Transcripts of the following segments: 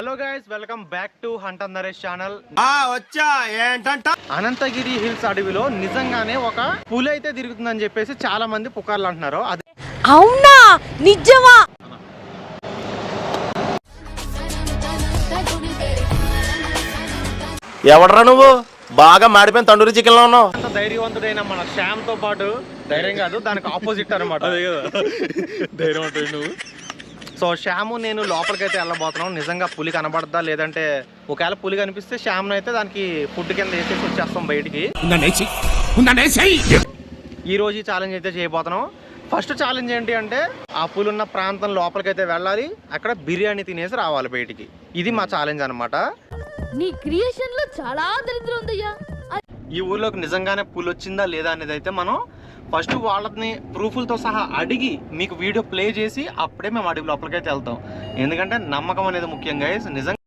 Hello guys, welcome back to Hunter Naresh channel. వచ్చా ఏంటంట Anantagiri hills అడవిలో నిజంగానే ఒక పులి అయితే తిరుగుతుందని చెప్పేసి చాలా మంది పుకార్లు అంటున్నారు. అది అవునా, నిజమా? ఎవడరా నువ్వు? బాగా మాడిపోయిన తండూరి చికెన్ లో ఉన్నావు. అంత ధైర్యవంతుడైన మన శ్యామ్ తో పాటు ధైర్యం కాదు, దానికి ఆపోజిట్ అనమాట. ధైర్యం అంటే నువ్వు. సో శ్యాము నేను లోపలికైతే వెళ్ళబోతున్నాం. నిజంగా పులి కనబడద్దా, లేదంటే ఒకవేళ పులి కనిపిస్తే శ్యామ్ అయితే దానికి ఫుడ్ కింద వేసేసి వచ్చేస్తాం బయటికి. ఈ రోజు ఈ ఛాలెంజ్ అయితే చేయబోతున్నాం. ఫస్ట్ ఛాలెంజ్ ఏంటి అంటే ఆ పులి ఉన్న ప్రాంతం లోపలికైతే వెళ్ళాలి, అక్కడ బిర్యానీ తినేసి రావాలి బయటికి. ఇది మా ఛాలెంజ్ అనమాట. నీ క్రియేషన్ లో చాలా దరిద్రం ఉందయ్యా. ఈ ఊర్లోకి నిజంగానే పులి వచ్చిందా లేదా అనేది అయితే మనం ఫస్ట్ వాళ్ళని ప్రూఫ్లతో సహా అడిగి మీకు వీడియో ప్లే చేసి అప్పుడే మేము అడవి లోపలికైతే వెళ్తాం. ఎందుకంటే నమ్మకం అనేది ముఖ్యం గైస్. నిజంగా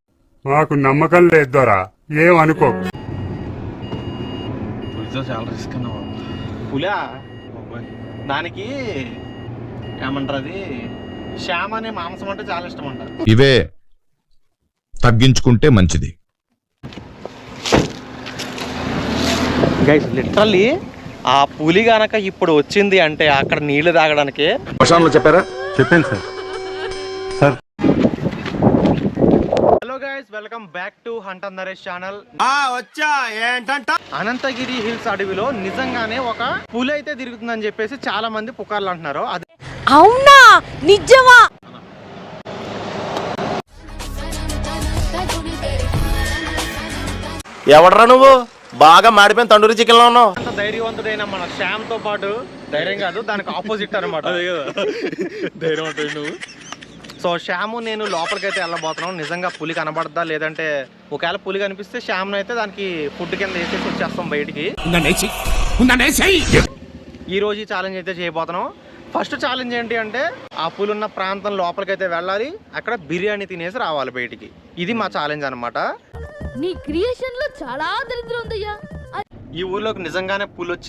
మాకు నమ్మకం లేదు దొరా, ఏమనుకో. పులితో చాలా రిస్క్ అన్నావు. పులా దానికి ఏమంటారు, అది శ్యామ్ అనే మాంసం అంటే చాలా ఇష్టం అంట. ఇవే తగ్గించుకుంటే మంచిది. గైస్ లిటరల్లీ ఆ పులి గనక ఇప్పుడు వచ్చింది అంటే అక్కడ నీళ్లు తాగడానికి చెప్పారా? చెప్పాను sir. Hello guys, welcome back to Hunter Naresh channel. వచ్చా ఏంటంట అనంతగిరి హిల్స్ అడవిలో నిజంగానే ఒక పులి అయితే తిరుగుతుందని చెప్పేసి చాలా మంది పుకార్లు అంటున్నారు. అది అవునా, నిజమా? ఎవడరా నువ్వు? బాగా మాడిపోయిన తండూరి చికెన్ లో ఉన్నావు. అంత ధైర్యవంతుడైన మన శ్యామ్ తో పాటు ధైర్యం కాదు, దానికి ఆపోజిట్ అనమాట. ధైర్యం అంటే నువ్వు. సో శ్యాము నేను లోపలికైతే వెళ్ళబోతున్నాం. నిజంగా పులి కనబడద్దా, లేదంటే ఒకవేళ పులి కనిపిస్తే శ్యామ్ అయితే దానికి ఫుడ్ కింద వేసేసి వచ్చేస్తాం బయటికి. ఈ రోజు ఈ ఛాలెంజ్ అయితే చేయబోతున్నాం. ఫస్ట్ ఛాలెంజ్ ఏంటి అంటే ఆ పులి ఉన్న ప్రాంతం లోపలికైతే వెళ్ళాలి, అక్కడ బిర్యానీ తినేసి రావాలి బయటికి. ఇది మా ఛాలెంజ్ అనమాట. నీ క్రియేషన్ లో చాలా దరిద్రం ఉందయ్యా. ఈ ఊర్లోకి నిజంగానే పులి వచ్చి